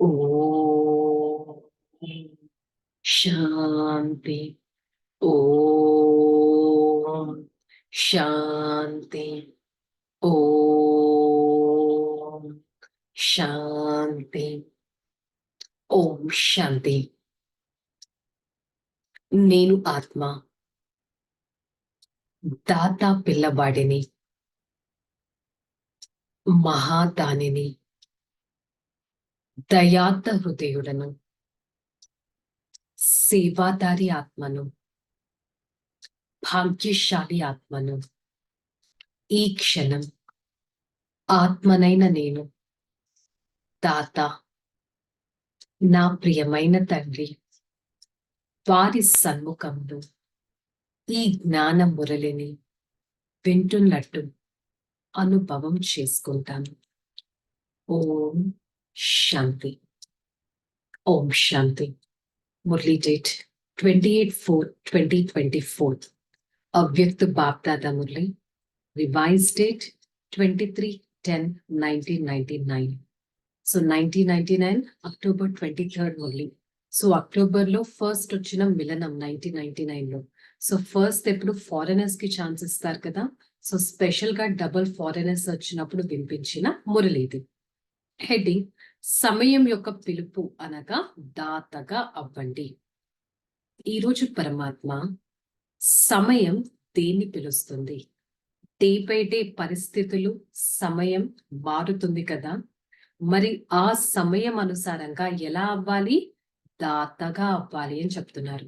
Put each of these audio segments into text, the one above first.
ఓం శాంతి. ఓం శాంతి. ఓం శాంతి. ఓం శాంతి. నేను ఆత్మ దాతా పిల్లవాడిని, మహాదానిని, దయార్థ హృదయుడను, సేవాదారి ఆత్మను, భాగ్యశాలి ఆత్మను. ఈ క్షణం ఆత్మనైన నేను దాత, నా ప్రియమైన తండ్రి వారి సన్ముఖంలో ఈ జ్ఞాన మురళిని వింటున్నట్టు అనుభవం చేసుకుంటాను. ఓం శాంతి. ఓం శాంతి. మురళీ డేట్ 28/4/2024. అవ్యక్త BapDada Murali. Revise date 23/10/1999. So 1999 October 23rd Murali. So అక్టోబర్లో ఫస్ట్ వచ్చిన మిలనం 1999లో. సో ఫస్ట్ ఎప్పుడు ఫారెనర్స్ కి ఛాన్స్ ఇస్తారు కదా, సో స్పెషల్ గా డబుల్ ఫారెనర్స్ వచ్చినప్పుడు వినిపించిన మురళిది. హెడ్డింగ్ సమయం యొక్క పిలుపు అనగా దాతగా అవ్వండి. ఈరోజు పరమాత్మ సమయం దేన్ని పిలుస్తుంది? డే బై డే పరిస్థితులు, సమయం మారుతుంది కదా, మరి ఆ సమయం అనుసారంగా ఎలా అవ్వాలి? దాతగా అవ్వాలి అని చెప్తున్నారు.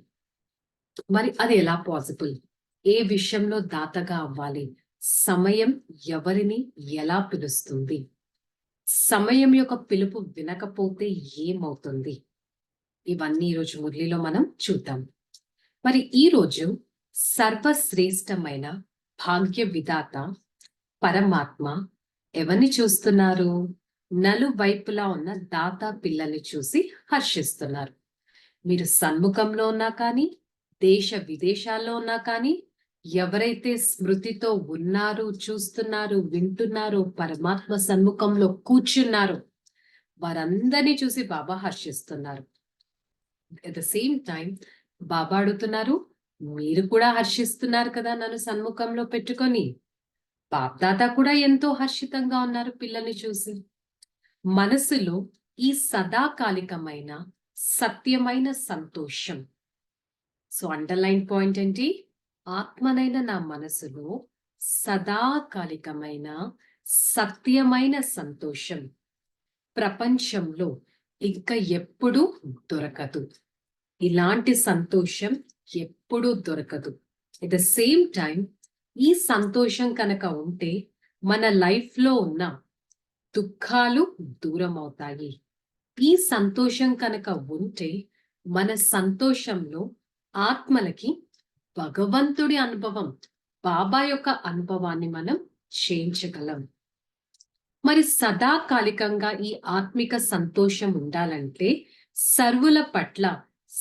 మరి అది ఎలా పాసిబుల్? ఏ విషయంలో దాతగా అవ్వాలి? సమయం ఎవరిని ఎలా పిలుస్తుంది? సమయం యొక్క పిలుపు వినకపోతే ఏమవుతుంది? ఇవన్నీ ఈరోజు మురళిలో మనం చూద్దాం. మరి ఈరోజు సర్వశ్రేష్టమైన భాగ్య విధాత పరమాత్మ ఎవరిని చూస్తున్నారు? నలువైపులా ఉన్న దాత పిల్లల్ని చూసి హర్షిస్తున్నారు. మీరు సన్ముఖంలో ఉన్నా కానీ, దేశ విదేశాల్లో ఉన్నా కానీ, ఎవరైతే స్మృతితో ఉన్నారు, చూస్తున్నారు, వింటున్నారు, పరమాత్మ సన్ముఖంలో కూర్చున్నారు, వారందరినీ చూసి బాబా హర్షిస్తున్నారు. అట్ ద సేమ్ టైం బాబా అడుగుతున్నారు, మీరు కూడా హర్షిస్తున్నారు కదా నన్ను సన్ముఖంలో పెట్టుకొని? బాప్దాదా కూడా ఎంతో హర్షితంగా ఉన్నారు పిల్లల్ని చూసి. మనసులో ఈ సదాకాలికమైన సత్యమైన సంతోషం. సో అండర్లైన్ పాయింట్ ఏంటి? ఆత్మనైన నా మనసులో సదాకాలికమైన సత్యమైన సంతోషం ప్రపంచంలో ఇంకా ఎప్పుడూ దొరకదు. ఇలాంటి సంతోషం ఎప్పుడూ దొరకదు. ఎట్ ద సేమ్ టైం ఈ సంతోషం కనుక ఉంటే మన లైఫ్ లో ఉన్న దుఃఖాలు దూరం అవుతాయి. ఈ సంతోషం కనుక ఉంటే మన సంతోషంలో ఆత్మలకి భగవంతుడి అనుభవం, బాబా యొక్క అనుభవాన్ని మనం చేయించగలం. మరి సదాకాలికంగా ఈ ఆత్మిక సంతోషం ఉండాలంటే సర్వుల పట్ల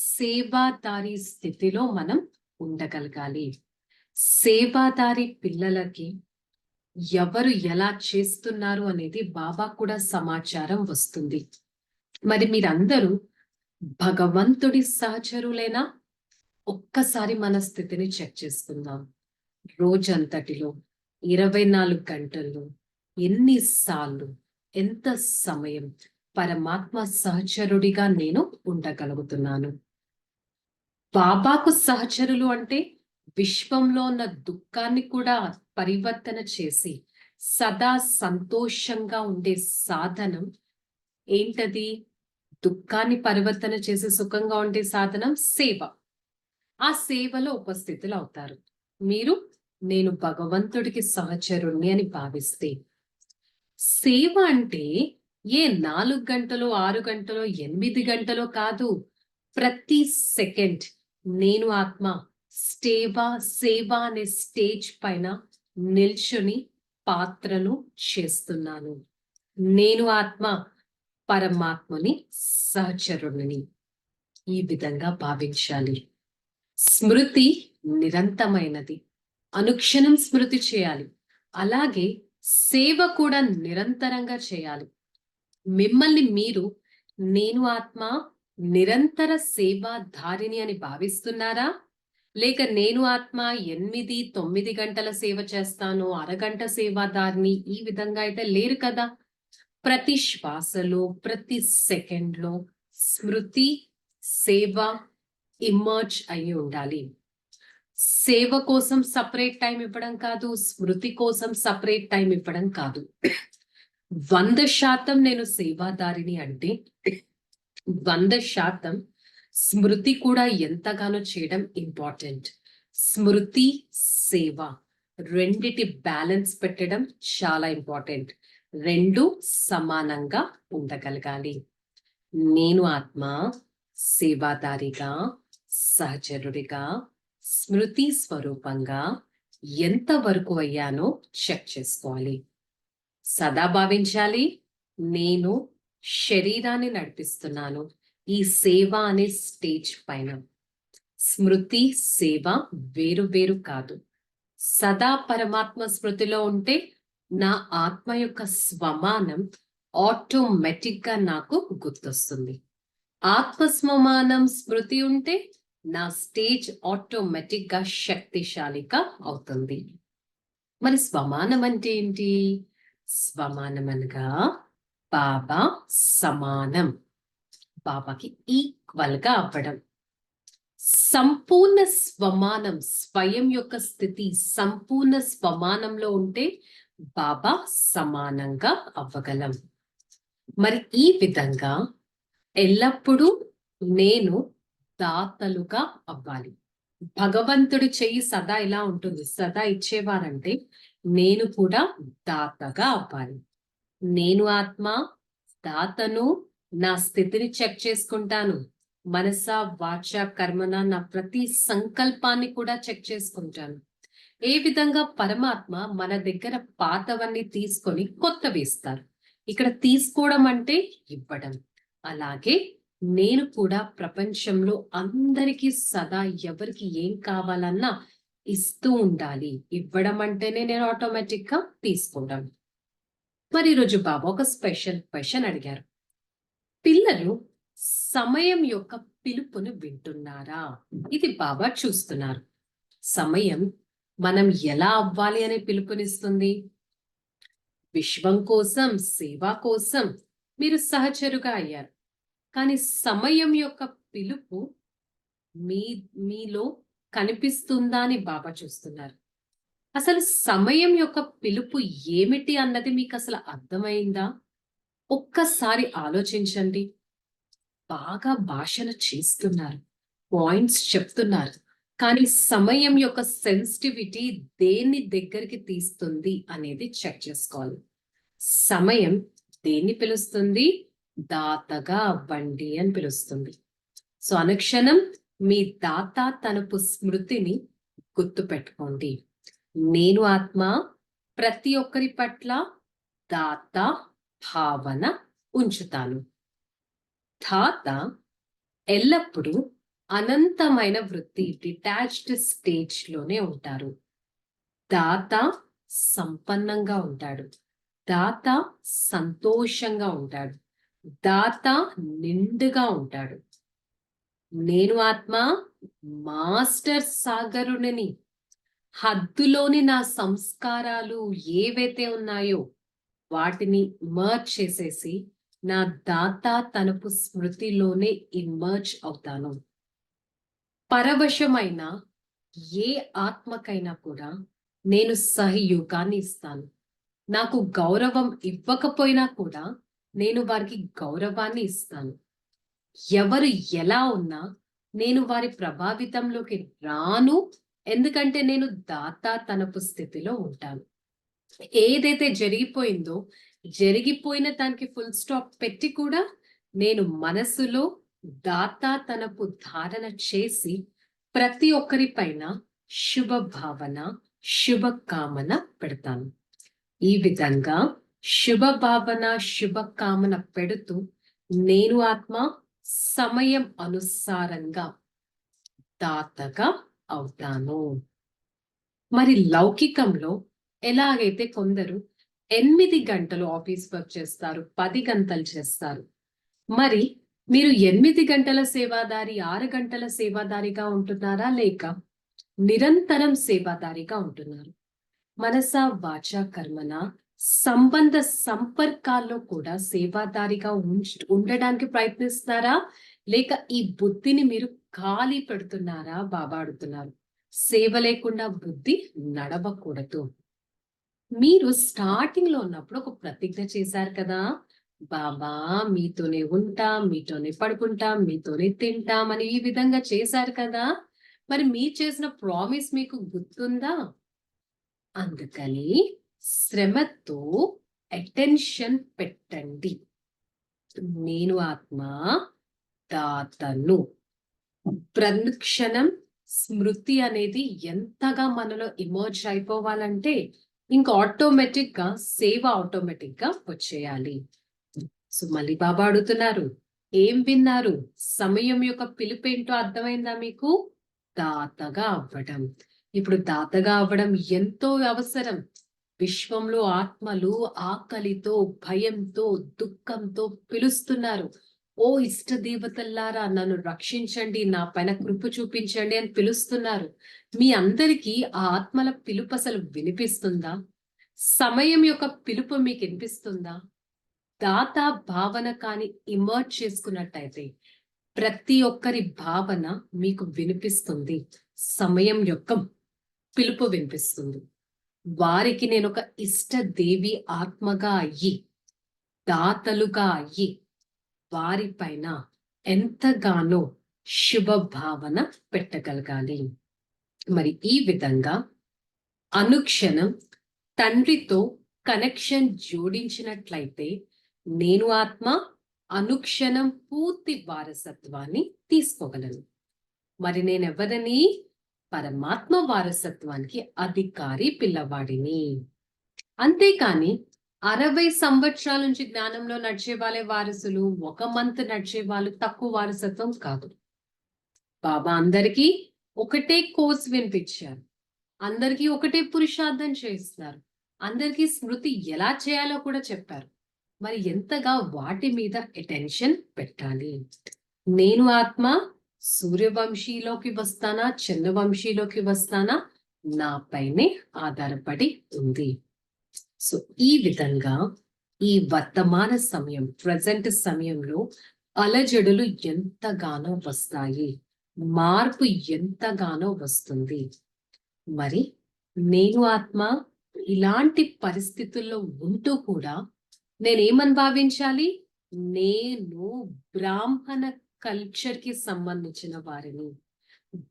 సేవాదారి స్థితిలో మనం ఉండగలగాలి. సేవాదారి పిల్లలకి ఎవరు ఎలా చేస్తున్నారు అనేది బాబా కూడా సమాచారం వస్తుంది. మరి మీరందరూ భగవంతుడి సహచరులేనా? ఒక్కసారి మన స్థితిని చెక్ చేసుకుందాం. రోజంతటిలో 24 గంటల్లో ఎన్నిసార్లు, ఎంత సమయం పరమాత్మ సహచరుడిగా నేను ఉండగలుగుతున్నాను? బాబాకు సహచరులు అంటే విశ్వంలో ఉన్న దుఃఖాన్ని కూడా పరివర్తన చేసి సదా సంతోషంగా ఉండే సాధనం ఏంటది? దుఃఖాన్ని పరివర్తన చేసి సుఖంగా ఉండే సాధనం సేవ. ఆ సేవలో ఉపస్థితులు అవుతారు. మీరు నేను భగవంతుడికి సహచరుణ్ణి అని భావిస్తే, సేవ అంటే ఏ 4 గంటలో, 6 గంటలో, 8 గంటలో కాదు. ప్రతి సెకండ్ నేను ఆత్మ సేవ అనే స్టేజ్ పైన నిల్చుని పాత్రను చేస్తున్నాను. నేను ఆత్మ పరమాత్మని సహచరుణ్ణి. ఈ విధంగా భావించాలి. స్మృతి నిరంతరమైనది. అనుక్షణం స్మృతి చేయాలి. అలాగే సేవ కూడా నిరంతరంగా చేయాలి. మిమ్మల్ని మీరు నేను ఆత్మ నిరంతర సేవాధారిని అని భావిస్తున్నారా? లేక నేను ఆత్మ 8-9 గంటల సేవ చేస్తాను, అరగంట సేవాదారిని ఈ విధంగా అయితే లేరు కదా. ప్రతి శ్వాసలో, ప్రతి సెకండ్లో స్మృతి, సేవ ఇమర్జ్ అయి ఉండాలి. సేవ కోసం సపరేట్ టైం ఇవ్వడం కాదు, స్మృతి కోసం సపరేట్ టైం ఇవ్వడం కాదు. 100% నేను సేవాదారిని అంటే 100% స్మృతి కూడా ఎంతగానో చేయడం ఇంపార్టెంట్. స్మృతి, సేవ రెండిటి బ్యాలెన్స్ పెట్టడం చాలా ఇంపార్టెంట్. రెండు సమానంగా ఉండగలగాలి. నేను ఆత్మ సేవాదారిగా, సహచరుడిగా, స్మృతి స్వరూపంగా ఎంతవరకు అయ్యానో చెక్ చేసుకోవాలి. సదా భావించాలి, నేను శరీరాన్ని నడిపిస్తున్నాను ఈ సేవ అనే స్టేజ్ పైన. స్మృతి, సేవ వేరు వేరు కాదు. సదా పరమాత్మ స్మృతిలో ఉంటే నా ఆత్మ యొక్క స్వమానం ఆటోమేటిక్ గా నాకు గుర్తొస్తుంది. ఆత్మ స్వమానం స్మృతి ఉంటే నా స్టేజ్ ఆటోమేటిక్ గా శక్తిశాలిగా అవుతుంది. మరి స్వమానం అంటే ఏంటి? స్వమానం అనగా బాబా సమానం, బాబాకి ఈక్వల్ గా అవ్వడం. సంపూర్ణ స్వమానం, స్వయం యొక్క స్థితి సంపూర్ణ స్వమానంలో ఉంటే బాబా సమానంగా అవ్వగలం. మరి ఈ విధంగా ఎల్లప్పుడూ నేను దాతలుగా అవ్వాలి. భగవంతుడి చెయ్యి సదా ఇలా ఉంటుంది, సదా ఇచ్చేవారంటే నేను కూడా దాతగా అవ్వాలి. నేను ఆత్మ దాతను, నా స్థితిని చెక్ చేసుకుంటాను. మనస, వాచ, కర్మన నా ప్రతి సంకల్పాన్ని కూడా చెక్ చేసుకుంటాను. ఏ విధంగా పరమాత్మ మన దగ్గర పాతవన్నీ తీసుకొని కొత్తవి ఇస్తారు. ఇక్కడ తీసుకోవడం అంటే ఇవ్వడం. అలాగే నేను కూడా ప్రపంచంలో అందరికీ సదా ఎవరికి ఏం కావాలన్నా ఇస్తూ ఉండాలి. ఇవ్వడం అంటేనే నేను ఆటోమేటిక్ గా తీసుకుంటాను. మరి ఈరోజు బాబా ఒక స్పెషల్ క్వశ్చన్ అడిగారు. పిల్లలు సమయం యొక్క పిలుపును వింటున్నారా? ఇది బాబా చూస్తున్నారు. సమయం మనం ఎలా అవ్వాలి అనే పిలుపునిస్తుంది. విశ్వం కోసం, సేవ కోసం మీరు సహచరుగా అయ్యారు. కానీ సమయం యొక్క పిలుపు మీలో కనిపిస్తుందా అని బాబా చూస్తున్నారు. అసలు సమయం యొక్క పిలుపు ఏమిటి అన్నది మీకు అసలు అర్థమైందా? ఒక్కసారి ఆలోచించండి. బాగా భాషణ చేస్తున్నారు, పాయింట్స్ చెప్తున్నారు, కానీ సమయం యొక్క సెన్సిటివిటీ దేన్ని దగ్గరికి తీస్తుంది అనేది చెక్ చేసుకోవాలి. సమయం దేన్ని పిలుస్తుంది? దాతగా అవ్వండి అని పిలుస్తుంది. సో అనుక్షణం మీ దాత తనపు స్మృతిని గుర్తు పెట్టుకోండి. నేను ఆత్మ ప్రతి ఒక్కరి పట్ల దాత భావన ఉంచుతాను. దాత ఎల్లప్పుడూ అనంతమైన వృత్తి, డిటాచ్డ్ స్టేజ్ లోనే ఉంటారు. దాత సంపన్నంగా ఉంటాడు. దాత సంతోషంగా ఉంటాడు. దాత నిండుగా ఉంటాడు. నేను ఆత్మ మాస్టర్ సాగరుని. హద్దులోని నా సంస్కారాలు ఏవైతే ఉన్నాయో వాటిని మర్జ్ చేసేసి నా దాత తనపు స్మృతిలోనే ఇమర్జ్ అవుతాను. పరవశమైన ఏ ఆత్మకైనా కూడా నేను సహయోగాన్ని ఇస్తాను. నాకు గౌరవం ఇవ్వకపోయినా కూడా నేను వారికి గౌరవాన్ని ఇస్తాను. ఎవరు ఎలా ఉన్నా నేను వారి ప్రభావితంలోకి రాను. ఎందుకంటే నేను దాత తనపు స్థితిలో ఉంటాను. ఏదైతే జరిగిపోయిందో జరిగిపోయిన దానికి ఫుల్ స్టాప్ పెట్టి కూడా నేను మనసులో దాత తనపు ధారణ చేసి ప్రతి ఒక్కరి పైన శుభ భావన, శుభ కామన పెడతాను. ఈ విధంగా శుభ భావన, శుభ కామన పెడుతూ నేను ఆత్మ సమయం అనుసారంగా దాతగా అవుతాను. మరి లౌకికంలో ఎలాగైతే కొందరు 8 గంటలు ఆఫీస్ వర్క్ చేస్తారు, 10 గంటలు చేస్తారు. మరి మీరు 8 గంటల సేవాదారి, 6 గంటల సేవాదారిగా ఉంటున్నారా? లేక నిరంతరం సేవాదారిగా ఉంటున్నారు? మనస, వాచ, కర్మన సంబంధ సంపర్కాల్లో కూడా సేవాదారిగా ఉండడానికి ప్రయత్నిస్తున్నారా? లేక ఈ బుద్ధిని మీరు ఖాళీ పెడుతున్నారా? బాబా అడుగుతున్నారు. సేవ లేకుండా బుద్ధి నడవకూడదు. మీరు స్టార్టింగ్ లో ఉన్నప్పుడు ఒక ప్రతిజ్ఞ చేశారు కదా, బాబా మీతోనే ఉంటాం, మీతోనే పడుకుంటాం, మీతోనే తింటాం అని ఈ విధంగా చేశారు కదా. మరి మీరు చేసిన ప్రామిస్ మీకు గుర్తుందా? అందుకని శ్రమతో అటెన్షన్ పెట్టండి. నేను ఆత్మ దాతను. ప్రతిక్షణం స్మృతి అనేది ఎంతగా మనలో ఇమర్జ్ అయిపోవాలంటే ఇంకా ఆటోమేటిక్ గా సేవ ఆటోమేటిక్ గా వచ్చేయాలి. సో మళ్ళీ బాబా అడుగుతున్నారు, ఏం విన్నారు? సమయం యొక్క పిలుపేంటో అర్థమైందా మీకు? దాతగా అవ్వడం. ఇప్పుడు దాతగా అవ్వడం ఎంతో అవసరం. విశ్వంలో ఆత్మలు ఆకలితో, భయంతో, దుఃఖంతో పిలుస్తున్నారు. ఓ ఇష్ట దేవతల్లారా నన్ను రక్షించండి, నా పైన కృప చూపించండి అని పిలుస్తున్నారు. మీ అందరికీ ఆ ఆత్మల పిలుపు అసలు వినిపిస్తుందా? సమయం యొక్క పిలుపు మీకు వినిపిస్తుందా? దాత భావన కాని ఇమర్జ్ చేసుకున్నట్టయితే ప్రతి ఒక్కరి భావన మీకు వినిపిస్తుంది. సమయం యొక్క పిలుపు వినిపిస్తుంది. వారికి నేను ఒక ఇష్ట దేవి ఆత్మగా అయ్యి, దాతలుగా అయ్యి వారిపైన ఎంతగానో శుభ భావన పెట్టగలగాలి. మరి ఈ విధంగా అనుక్షణం తండ్రితో కనెక్షన్ జోడించినట్లయితే నేను ఆత్మ అనుక్షణం పూర్తి వారసత్వాన్ని తీసుకోగలను. మరి నేనెవరని? పరమాత్మ వారసత్వానికి అధికారి పిల్లవాడిని. అంతేకాని 60 సంవత్సరాల నుంచి జ్ఞానంలో నడిచే వాళ్ళే వారసులు, 1 మంత్ నడిచే వాళ్ళు తక్కువ వారసత్వం కాదు. బాబా అందరికీ ఒకటే కోర్స్ వినిపించారు. అందరికీ ఒకటే పురుషార్థం చేస్తున్నారు. అందరికీ స్మృతి ఎలా చేయాలో కూడా చెప్పారు. మరి ఎంతగా వాటి మీద అటెన్షన్ పెట్టాలి? నేను ఆత్మ సూర్యవంశీలోకి వస్తానా, చంద్రవంశీలోకి వస్తానా, నాపైనే ఆధారపడి ఉంది. సో ఈ విధంగా ఈ వర్తమాన సమయం, ప్రజెంట్ సమయంలో అలజడులు ఎంతగానో వస్తాయి, మార్పు ఎంతగానో వస్తుంది. మరి నేను ఆత్మ ఇలాంటి పరిస్థితుల్లో ఉంటూ కూడా నేనేమని భావించాలి? నేను బ్రాహ్మణ కల్చర్ కి సంబంధించిన వారిని,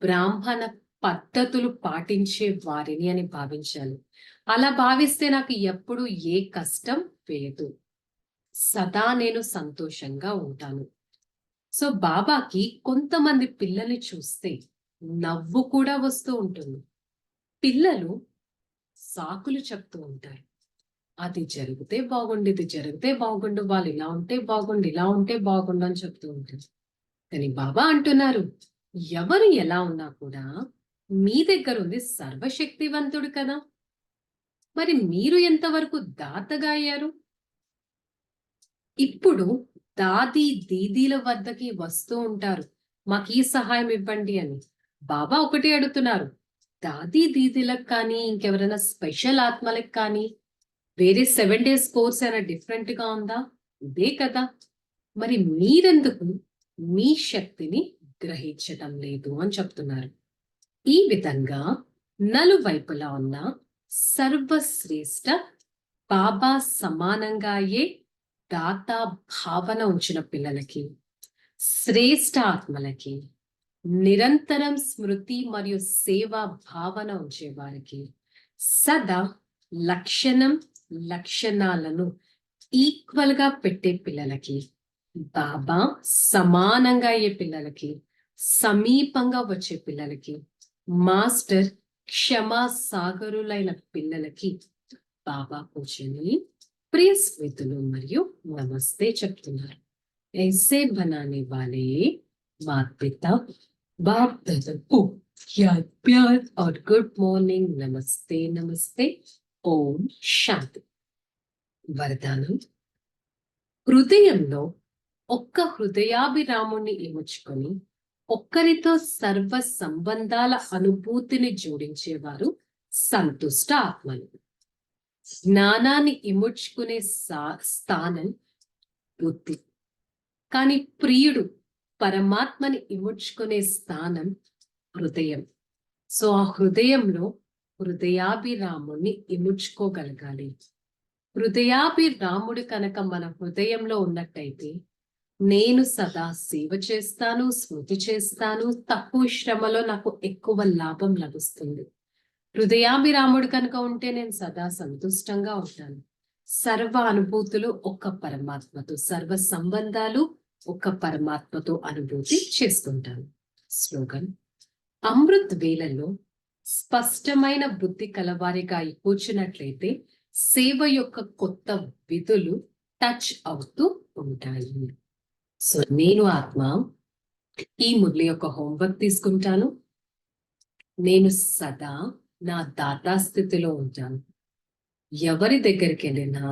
బ్రాహ్మణ పద్ధతులు పాటించే వారిని అని భావించాలి. అలా భావిస్తే నాకు ఎప్పుడు ఏ కష్టం వేయదు. సదా నేను సంతోషంగా ఉంటాను. సో బాబాకి కొంతమంది పిల్లల్ని చూస్తే నవ్వు కూడా వస్తూ ఉంటుంది. పిల్లలు సాకులు చెప్తూ ఉంటారు. అది జరిగితే బాగుండు, ఇది జరిగితే బాగుండు, వాళ్ళు ఇలా ఉంటే బాగుండు, ఇలా ఉంటే బాగుండు అని చెప్తూ ఉంటారు. కానీ బాబా అంటున్నారు, ఎవరు ఎలా ఉన్నా కూడా మీ దగ్గర ఉంది సర్వశక్తివంతుడు కదా. మరి మీరు ఎంతవరకు దాతగా అయ్యారు? ఇప్పుడు దాది దీదీల వద్దకి వస్తూ ఉంటారు, మాకు ఈ సహాయం ఇవ్వండి అని. బాబా ఒకటి అడుగుతున్నారు, దాది దీదీలకు కానీ ఇంకెవరైనా స్పెషల్ ఆత్మలకు కానీ వేరే 7 days కోర్స్ అయినా డిఫరెంట్ గా ఉందా? ఇదే కదా. మరి మీరెందుకు మీ శక్తిని గ్రహించటం లేదు అని చెప్తున్నారు. ఈ విధంగా నలువైపులా ఉన్న సర్వశ్రేష్ఠ బాబా సమానంగా అయ్యే దాత భావన ఉంచిన పిల్లలకి, శ్రేష్ఠ ఆత్మలకి, నిరంతరం స్మృతి మరియు సేవా భావన ఉంచే వారికి, సదా లక్షణాలను ఈక్వల్ గా పెట్టే పిల్లలకి, బాబా సమానంగా అయ్యే పిల్లలకి, సమీపంగా వచ్చే పిల్లలకి, మాస్టర్ క్షమా సాగరులైన పిల్లలకి బాబా పూజని ప్రియ స్మృతులు మరియు నమస్తే చెప్తున్నారు. ऐसे बनाने वाले माता पिता बाप दादा को याद प्यार और गुड मॉर्निंग, नमस्ते नमस्ते, ఓం శాంతి. వరదానం. హృదయంలో ఒక్క హృదయాభిరాముణ్ణి ఇముడ్చుకొని ఒక్కరితో సర్వ సంబంధాల అనుభూతిని జోడించేవారు సంతుష్ట ఆత్మలు. జ్ఞానాన్ని ఇముడ్చుకునే స్థానం బుద్ధి. కానీ ప్రియుడు పరమాత్మని ఇముడ్చుకునే స్థానం హృదయం. సో ఆ హృదయంలో హృదయాభిరాముణ్ణి ఇముడ్చుకోగలగాలి. హృదయాభిరాముడు కనుక మన హృదయంలో ఉన్నట్టయితే నేను సదా సేవ చేస్తాను, స్మృతి చేస్తాను, తక్కువ శ్రమలో నాకు ఎక్కువ లాభం లభిస్తుంది. హృదయాభిరాముడు కనుక ఉంటే నేను సదా సంతుష్టంగా ఉంటాను. సర్వ అనుభూతులు ఒక్క పరమాత్మతో, సర్వ సంబంధాలు ఒక్క పరమాత్మతో అనుభూతి చేసుకుంటాను. స్లోగన్: అమృత్ వేళల్లో స్పష్టమైన బుద్ధి కలవారిగా కూర్చున్నట్లయితే సేవ యొక్క కొత్త విధులు టచ్ అవుతూ ఉంటాయి. సో నేను ఆత్మ ఈ మురళి యొక్క హోంవర్క్ తీసుకుంటాను. నేను సదా నా దాతా స్థితిలో ఉంటాను. ఎవరి దగ్గరికి వెళ్ళినా,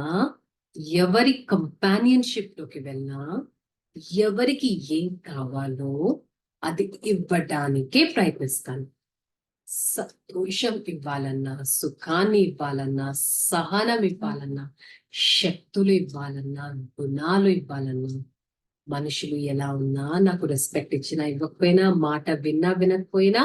ఎవరి కంపానియన్షిప్ లోకి వెళ్ళినా, ఎవరికి ఏం కావాలో అది ఇవ్వడానికే ప్రయత్నిస్తాను. సంతోషం ఇవ్వాలన్నా, సుఖాన్ని ఇవ్వాలన్నా, సహనం ఇవ్వాలన్నా, శక్తులు ఇవ్వాలన్నా, గుణాలు ఇవ్వాలన్నా, మనుషులు ఎలా ఉన్నా నాకు రెస్పెక్ట్ ఇచ్చినా ఇవ్వకపోయినా, మాట విన్నా వినకపోయినా,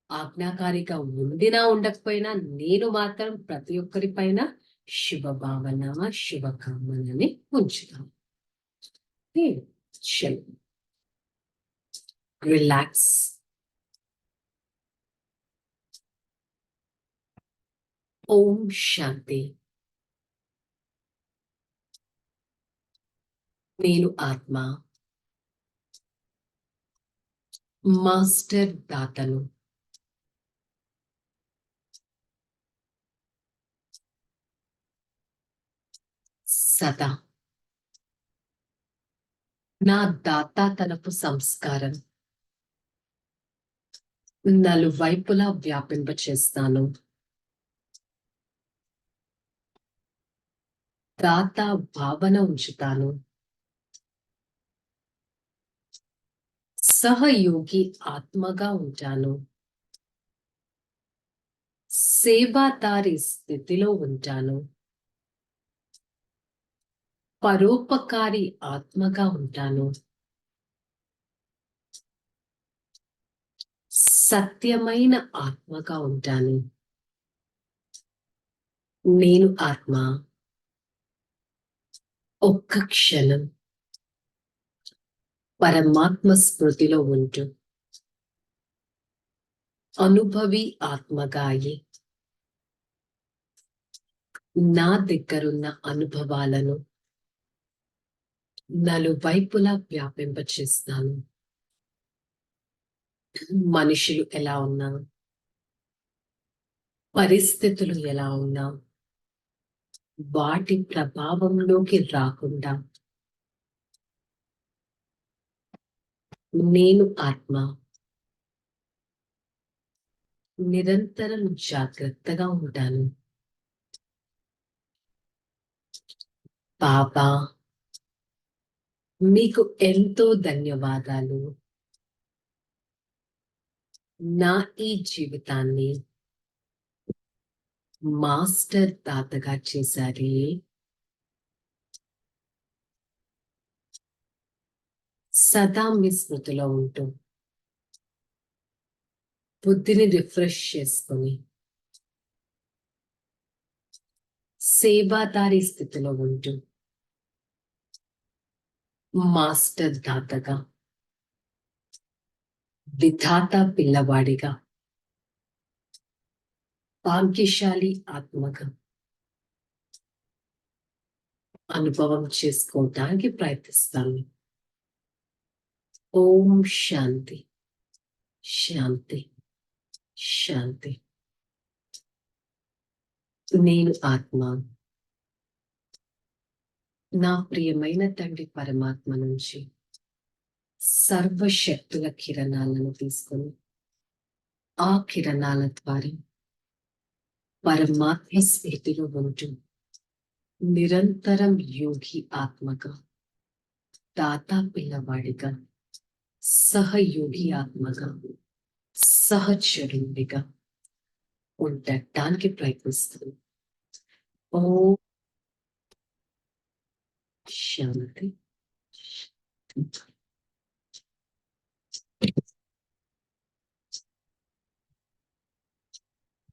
ఆజ్ఞాకారిగా ఉండినా ఉండకపోయినా, నేను మాత్రం ప్రతి ఒక్కరి పైన శుభ భావన, శుభకామనని ఉంచుతాను. రిలాక్స్. ఓం శాంతి. నేను ఆత్మ మాస్టర్ దాతను. సదా నా దాతాతనపు సంస్కారం నలువైపులా వ్యాపింపచేస్తాను. దాత భావన ఉంచుతాను. సహయోగి ఆత్మగా ఉంటాను. సేవాదారి స్థితిలో ఉంటాను. పరోపకారి ఆత్మగా ఉంటాను. సత్యమైన ఆత్మగా ఉంటాను. నేను ఆత్మ ఒక్క క్షణం పరమాత్మ స్మృతిలో ఉంటూ అనుభవి ఆత్మగా అయి నా దగ్గరున్న అనుభవాలను నలువైపులా వ్యాపింపచేస్తాను. మనుషులు ఎలా ఉన్నా, పరిస్థితులు ఎలా ఉన్నా, వాటి ప్రభావంలోకి రాకుండా నేను ఆత్మ నిరంతరం జాగ్రత్తగా ఉంటాను. బాబా మీకు ఎంతో ధన్యవాదాలు. నా ఈ జీవితాన్ని మాస్టర్ దాతగా చేశారే. సదా మీ స్మృతిలో ఉంటూ బుద్ధిని రిఫ్రెష్ చేసుకొని సేవాదారి స్థితిలో ఉంటూ మాస్టర్ దాతగా, విధాత పిల్లవాడిగా, భాగ్యశాలి ఆత్మగా అనుభవం చేసుకోవడానికి ప్రయత్నిస్తాను. ఓం శాంతి, శాంతి, శాంతి. నేను ఆత్మ నా ప్రియమైన తండ్రి పరమాత్మ నుంచి సర్వశక్తుల కిరణాలను తీసుకొని ఆ కిరణాల ద్వారా పరమాత్మ స్థితిలో ఉంటూ నిరంతరం యోగి ఆత్మగా దాతా పిల్లవాడిగా, సహయోగి ఆత్మగా, సహచరుడిగా ఉండటానికి ప్రయత్నిస్తాను. ఓం శాంతి.